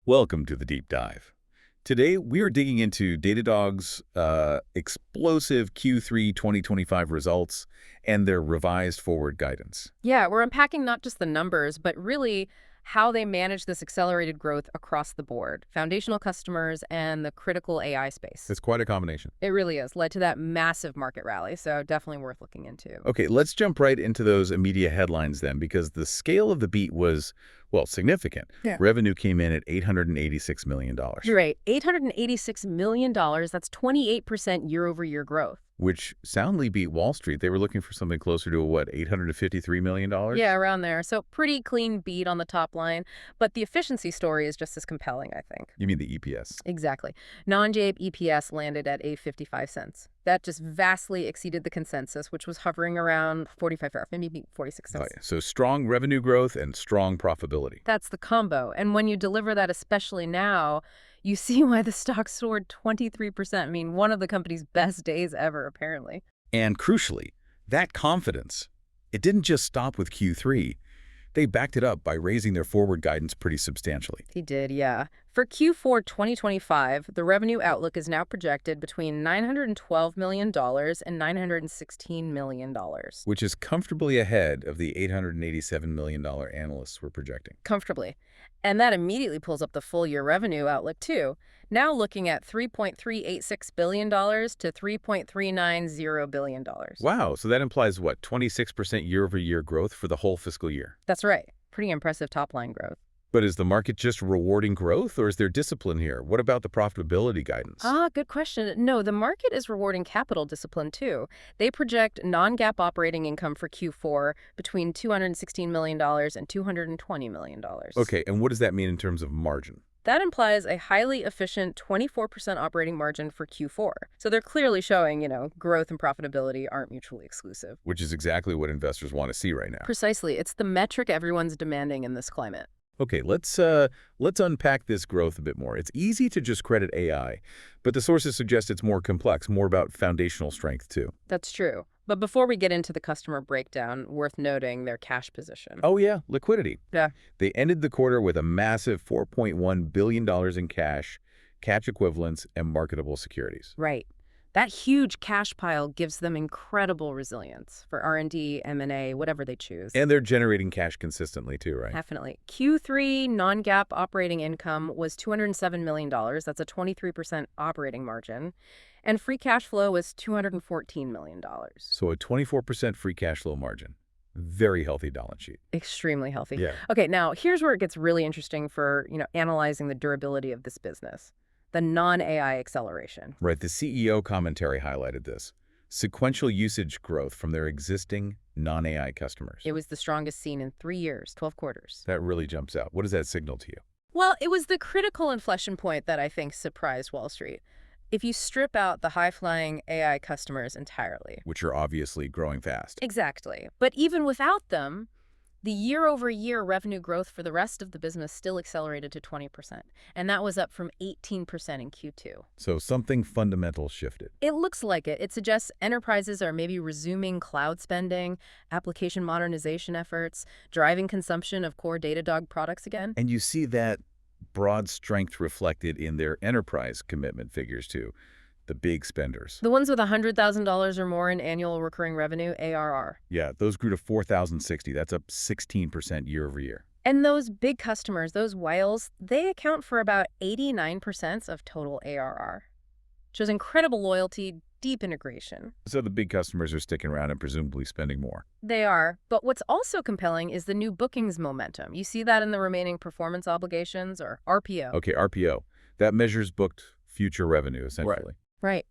Welcome to the deep dive. Today, we are digging into Datadog's explosive Q3 2025 results and their revised forward guidance. Yeah, we're unpacking not just the numbers, but really how they manage this accelerated growth across the board, foundational customers and the critical AI space. It's quite a combination. It really is. Led to that massive market rally, so definitely worth looking into. Okay, let's jump right into those immediate headlines then, because the scale of the beat was, well, significant. Yeah. Revenue came in at $886 million, You're right. $886 million, that's 28% year-over-year growth. which soundly beat Wall Street. They were looking for something closer to, what, $853 million? Yeah, around there. So pretty clean beat on the top line, but the efficiency story is just as compelling, I think. You mean the EPS? Exactly. Non-GAAP EPS landed at $8.55. That just vastly exceeded the consensus, which was hovering around 45, maybe 46 Oh, cents. yeah. So strong revenue growth and strong profitability. That's the combo. And when you deliver that, especially now, you see why the stock soared 23%. I mean, one of the company's best days ever, apparently. And crucially, that confidence, it didn't just stop with Q3. They backed it up by raising their forward guidance pretty substantially. He did, yeah. For Q4 2025, the revenue outlook is now projected between $912 million and $916 million. Which is comfortably ahead of the $887 million analysts were projecting. Comfortably. And that immediately pulls up the full-year revenue outlook, too. Now looking at $3.386 billion to $3.390 billion. Wow, so that implies, what, 26% year-over-year growth for the whole fiscal year? That's right. Pretty impressive top-line growth. But is the market just rewarding growth, or is there discipline here? What about the profitability guidance? Good question. No, the market is rewarding capital discipline, too. They project non-GAAP operating income for Q4 between $216 million and $220 million. Okay, and what does that mean in terms of margin? That implies a highly efficient 24% operating margin for Q4. So they're clearly showing, growth and profitability aren't mutually exclusive. Which is exactly what investors want to see right now. Precisely. It's the metric everyone's demanding in this climate. Okay, let's unpack this growth a bit more. It's easy to just credit AI, but the sources suggest it's more complex, more about foundational strength, too. That's true. But before we get into the customer breakdown, worth noting their cash position. Oh, yeah, liquidity. Yeah. They ended the quarter with a massive $4.1 billion in cash, cash equivalents, and marketable securities. Right. That huge cash pile gives them incredible resilience for R&D, M&A, whatever they choose. And they're generating cash consistently, too, right? Definitely. Q3 non-GAAP operating income was $207 million. That's a 23% operating margin. And free cash flow was $214 million. So a 24% free cash flow margin. Very healthy balance sheet. Extremely healthy. Yeah. Okay, now here's where it gets really interesting for, analyzing the durability of this business. The non-AI acceleration. Right, the CEO commentary highlighted this. Sequential usage growth from their existing non-AI customers. It was the strongest seen in 3 years, 12 quarters. That really jumps out. What does that signal to you? Well, it was the critical inflection point that I think surprised Wall Street. If you strip out the high-flying AI customers entirely. Which are obviously growing fast. Exactly. But even without them, the year-over-year revenue growth for the rest of the business still accelerated to 20%. And that was up from 18% in Q2. So something fundamental shifted. It looks like it. It suggests enterprises are maybe resuming cloud spending, application modernization efforts, driving consumption of core Datadog products again. And you see that broad strength reflected in their enterprise commitment figures, too. The big spenders. The ones with $100,000 or more in annual recurring revenue, ARR. Yeah, those grew to 4,060. That's up 16% year over year. And those big customers, those whales, they account for about 89% of total ARR. Shows incredible loyalty, deep integration. So the big customers are sticking around and presumably spending more. They are. But what's also compelling is the new bookings momentum. You see that in the remaining performance obligations, or RPO. Okay, RPO. That measures booked future revenue, essentially. Right.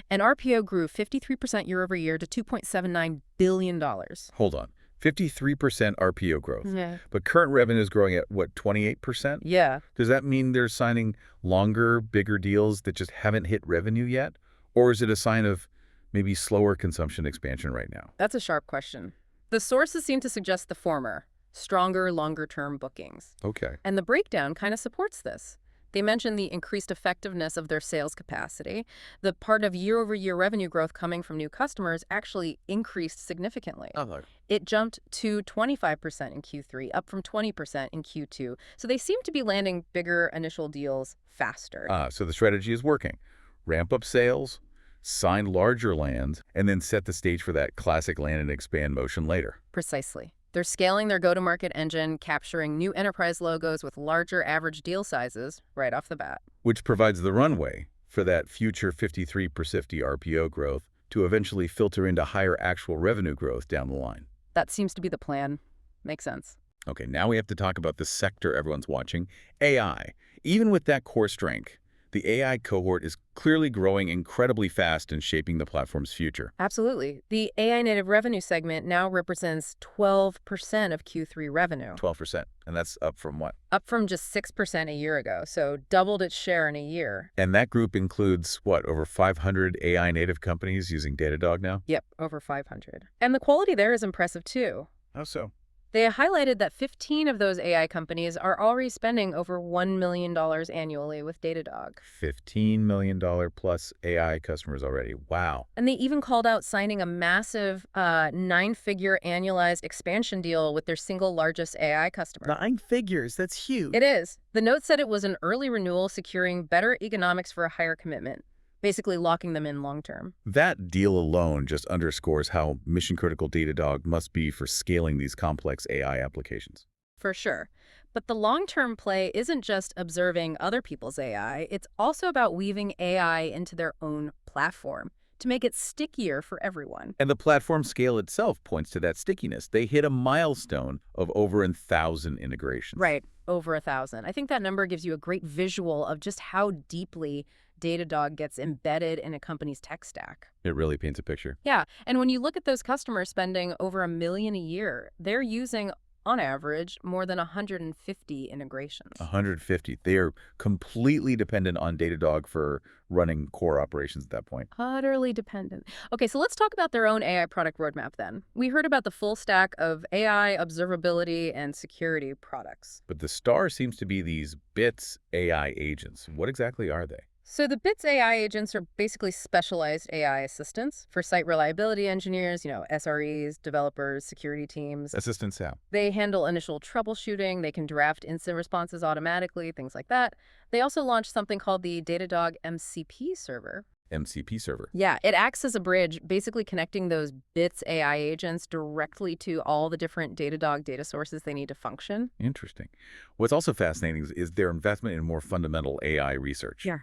And RPO grew 53% year over year to $2.79 billion. Hold on. 53% RPO growth. Yeah. But current revenue is growing at, what, 28%? Yeah. Does that mean they're signing longer, bigger deals that just haven't hit revenue yet? Or is it a sign of maybe slower consumption expansion right now? That's a sharp question. The sources seem to suggest the former, stronger, longer-term bookings. Okay. And the breakdown kind of supports this. They mentioned the increased effectiveness of their sales capacity. The part of year-over-year revenue growth coming from new customers actually increased significantly. Oh, It jumped to 25% in Q3, up from 20% in Q2. So they seem to be landing bigger initial deals faster. so the strategy is working. Ramp up sales, sign larger lands, and then set the stage for that classic land and expand motion later. Precisely. They're scaling their go-to-market engine, capturing new enterprise logos with larger average deal sizes right off the bat. Which provides the runway for that future 53 per SIFTY RPO growth to eventually filter into higher actual revenue growth down the line. That seems to be the plan. Makes sense. Okay, now we have to talk about the sector everyone's watching, AI. Even with that core strength, the AI cohort is clearly growing incredibly fast and shaping the platform's future. Absolutely. The AI native revenue segment now represents 12% of Q3 revenue, 12%. And that's up from what? up from just 6% a year ago, so doubled its share in a year. And that group includes, what, over 500 AI native companies using Datadog now? Yep, over 500. And the quality there is impressive too. How so? They highlighted that 15 of those AI companies are already spending over $1 million annually with Datadog. $15 million plus AI customers already. Wow. And they even called out signing a massive 9-figure annualized expansion deal with their single largest AI customer. 9 figures, that's huge. It is. The note said it was an early renewal securing better economics for a higher commitment, basically locking them in long term. That deal alone just underscores how mission-critical Datadog must be for scaling these complex AI applications. For sure. But the long-term play isn't just observing other people's AI, it's also about weaving AI into their own platform to make it stickier for everyone. And the platform scale itself points to that stickiness. They hit a milestone of over 1,000 integrations. Right, over 1,000. I think that number gives you a great visual of just how deeply Datadog gets embedded in a company's tech stack. It really paints a picture. Yeah, and when you look at those customers spending over $1 million a year, they're using, on average, more than 150 integrations. 150. They are completely dependent on Datadog for running core operations at that point. Utterly dependent. Okay, so let's talk about their own AI product roadmap then. We heard about the full stack of AI, observability, and security products. But the star seems to be these Bits AI agents. What exactly are they? So the Bits AI agents are basically specialized AI assistants for site reliability engineers, SREs, developers, security teams. Assistants, yeah. They handle initial troubleshooting. They can draft instant responses automatically, things like that. They also launched something called the Datadog MCP server. MCP server. Yeah, it acts as a bridge, basically connecting those Bits AI agents directly to all the different Datadog data sources they need to function. Interesting. What's also fascinating is their investment in more fundamental AI research. Yeah.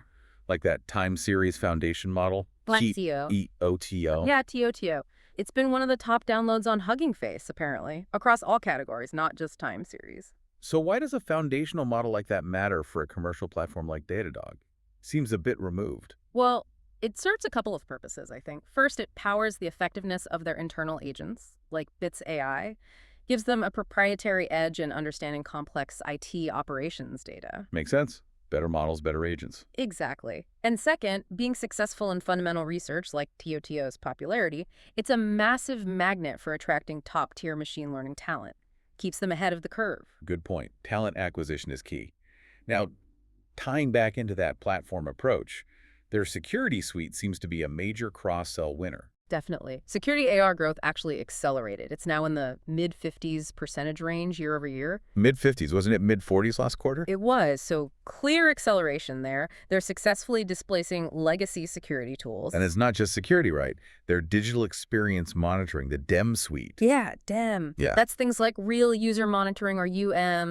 Like that time series foundation model. TOTO. EOTO. Yeah, TOTO. It's been one of the top downloads on Hugging Face, apparently, across all categories, not just time series. So why does a foundational model like that matter for a commercial platform like Datadog? Seems a bit removed. Well, it serves a couple of purposes, I think. First, it powers the effectiveness of their internal agents, like Bits AI, gives them a proprietary edge in understanding complex IT operations data. Makes sense. Better models, better agents. Exactly. And second, being successful in fundamental research, like TOTO's popularity, it's a massive magnet for attracting top-tier machine learning talent. Keeps them ahead of the curve. Good point. Talent acquisition is key. Now, tying back into that platform approach, their security suite seems to be a major cross-sell winner. Definitely. Security AR growth actually accelerated. It's now in the mid-50s% range year over year. Mid-50s, wasn't it mid-40s last quarter? It was, so clear acceleration there. They're successfully displacing legacy security tools. And it's not just security, right? Their digital experience monitoring, the DEM suite. Yeah, DEM. Yeah. That's things like real user monitoring or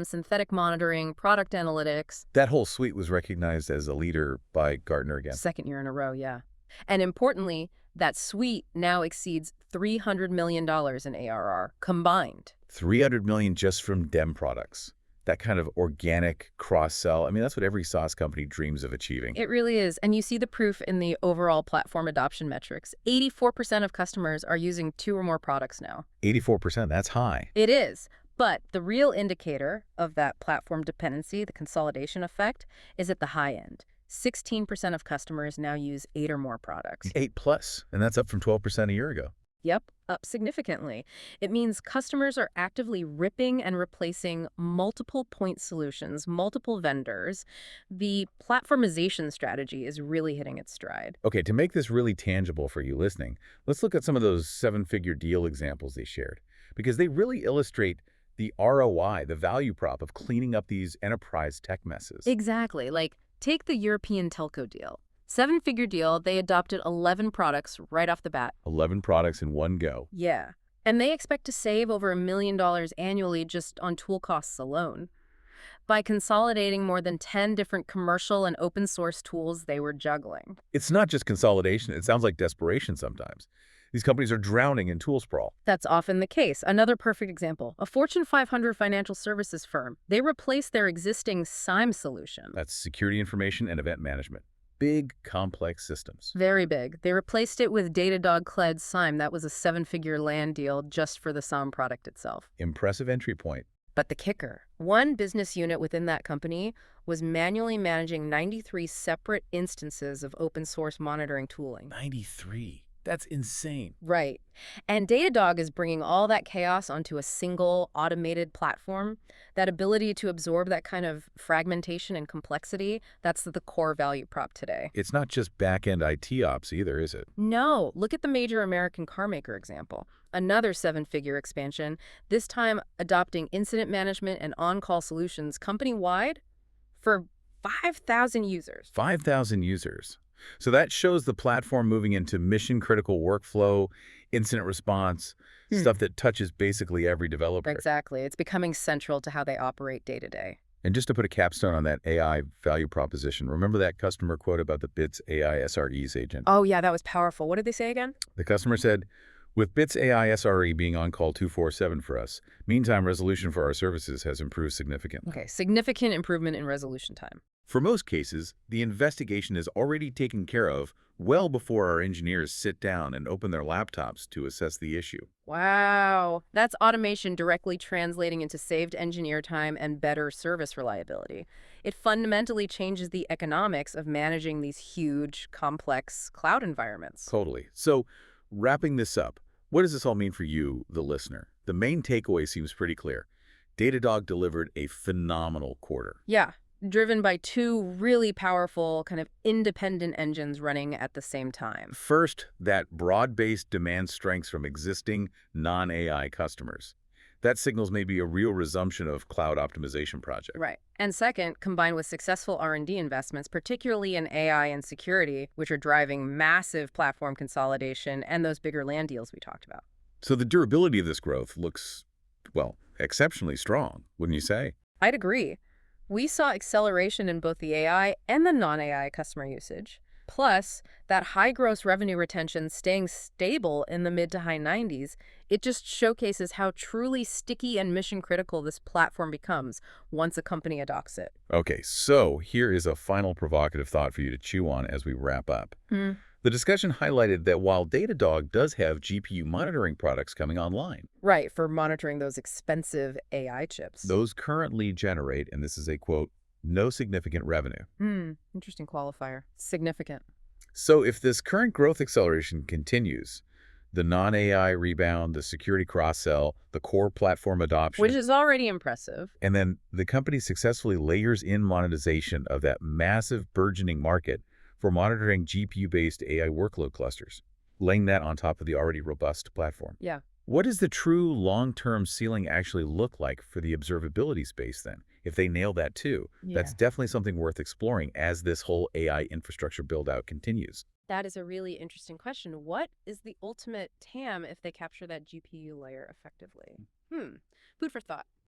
synthetic monitoring, product analytics. That whole suite was recognized as a leader by Gartner again. Second year in a row, yeah. And importantly, that suite now exceeds $300 million in ARR combined. $300 million just from DEM products. That kind of organic cross-sell, I mean, that's what every SaaS company dreams of achieving. It really is. And you see the proof in the overall platform adoption metrics. 84% of customers are using 2 or more products now. 84%, that's high. It is. But the real indicator of that platform dependency, the consolidation effect, is at the high end. 16% of customers now use 8 or more products. 8+, and that's up from 12% a year ago. Yep, up significantly. It means customers are actively ripping and replacing multiple point solutions, multiple vendors. The platformization strategy is really hitting its stride. Okay, to make this really tangible for you listening, let's look at some of those seven-figure deal examples they shared, because they really illustrate the ROI, the value prop of cleaning up these enterprise tech messes. Exactly. Like, take the European telco deal. Seven-figure deal, they adopted 11 products right off the bat. 11 products in one go. Yeah. And they expect to save over $1 million annually just on tool costs alone. By consolidating more than 10 different commercial and open source tools they were juggling. It's not just consolidation, it sounds like desperation sometimes. These companies are drowning in tool sprawl. That's often the case. Another perfect example, a Fortune 500 financial services firm. They replaced their existing SIME solution. That's security information and event management. Big, complex systems. Very big. They replaced it with Datadog Cloud SIME. That was a seven-figure land deal just for the SIME product itself. Impressive entry point. But the kicker, one business unit within that company was manually managing 93 separate instances of open source monitoring tooling. 93. That's insane. Right. And Datadog is bringing all that chaos onto a single automated platform. That ability to absorb that kind of fragmentation and complexity, that's the core value prop today. It's not just back-end IT ops either, is it? No, look at the major American car maker example. Another seven-figure expansion, this time adopting incident management and on-call solutions company-wide for 5,000 users. 5,000 users. So that shows the platform moving into mission-critical workflow, incident response, stuff that touches basically every developer. Exactly. It's becoming central to how they operate day to day. And just to put a capstone on that AI value proposition, remember that customer quote about the Bits AI SREs agent? Oh, yeah, that was powerful. What did they say again? The customer said, with Bits AI SRE being on call 24/7 for us, meantime resolution for our services has improved significantly. Okay, significant improvement in resolution time. For most cases, the investigation is already taken care of well before our engineers sit down and open their laptops to assess the issue. Wow. That's automation directly translating into saved engineer time and better service reliability. It fundamentally changes the economics of managing these huge, complex cloud environments. Totally. So, wrapping this up, what does this all mean for you, the listener? The main takeaway seems pretty clear. Datadog delivered a phenomenal quarter. Yeah, driven by two really powerful, kind of independent engines running at the same time. First, that broad-based demand strength from existing non-AI customers. That signals maybe a real resumption of cloud optimization projects. Right. And second, combined with successful R&D investments, particularly in AI and security, which are driving massive platform consolidation and those bigger land deals we talked about. So the durability of this growth looks, well, exceptionally strong, wouldn't you say? I'd agree. We saw acceleration in both the AI and the non-AI customer usage. Plus, that high gross revenue retention staying stable in the mid to high 90s, it just showcases how truly sticky and mission-critical this platform becomes once a company adopts it. Okay, so here is a final provocative thought for you to chew on as we wrap up. The discussion highlighted that while Datadog does have GPU monitoring products coming online, Right, for monitoring those expensive AI chips. those currently generate, and this is a quote, no significant revenue. Interesting qualifier. Significant. So if this current growth acceleration continues, the non-AI rebound, the security cross-sell, the core platform adoption, Which is already impressive. and then the company successfully layers in monetization of that massive burgeoning market for monitoring GPU-based AI workload clusters, laying that on top of the already robust platform. Yeah. What does the true long-term ceiling actually look like for the observability space then? If they nail that too, that's definitely something worth exploring as this whole AI infrastructure build-out continues. That is a really interesting question. What is the ultimate TAM if they capture that GPU layer effectively? Food for thought.